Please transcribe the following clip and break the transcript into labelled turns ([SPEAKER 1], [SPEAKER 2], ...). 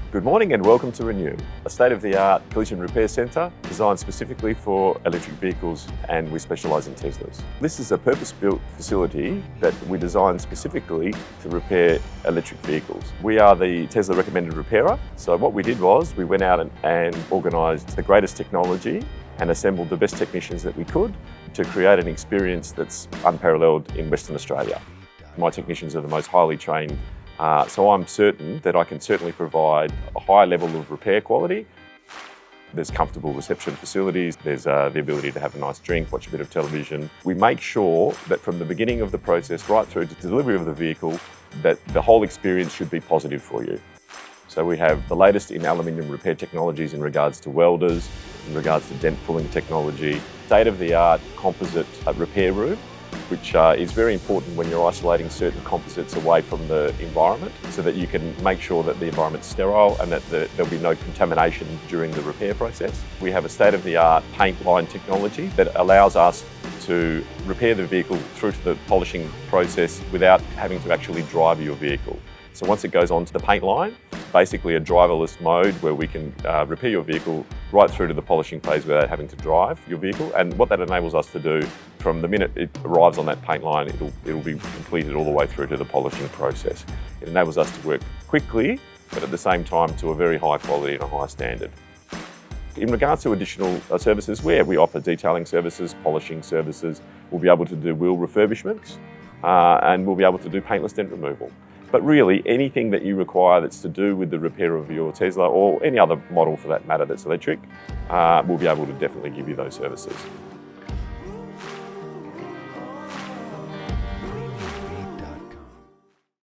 [SPEAKER 1] Good morning and welcome to Renew, a state-of-the-art collision repair centre designed specifically for electric vehicles, and we specialise in Teslas. This is a purpose-built facility that we designed specifically to repair electric vehicles. We are the Tesla recommended repairer, so what we did was we went out and organised the greatest technology and assembled the best technicians that we could to create an experience that's unparalleled in Western Australia. My technicians are the most highly trained, so I'm certain that I can certainly provide a high level of repair quality. There's comfortable reception facilities, there's the ability to have a nice drink, watch a bit of television. We make sure that from the beginning of the process right through to delivery of the vehicle, that the whole experience should be positive for you. So we have the latest in aluminium repair technologies in regards to welders, in regards to dent pulling technology, state-of-the-art composite repair room, which is very important when you're isolating certain composites away from the environment so that you can make sure that the environment's sterile and that there'll be no contamination during the repair process. We have a state-of-the-art paint line technology that allows us to repair the vehicle through to the polishing process without having to actually drive your vehicle. So once it goes onto the paint line, basically a driverless mode where we can repair your vehicle right through to the polishing phase without having to drive your vehicle. And what that enables us to do, from the minute it arrives on that paint line, it'll be completed all the way through to the polishing process. It enables us to work quickly, but at the same time to a very high quality and a high standard. In regards to additional services, where we offer detailing services, polishing services, we'll be able to do wheel refurbishments, and we'll be able to do paintless dent removal. But really, anything that you require that's to do with the repair of your Tesla or any other model for that matter that's electric, we'll be able to definitely give you those services.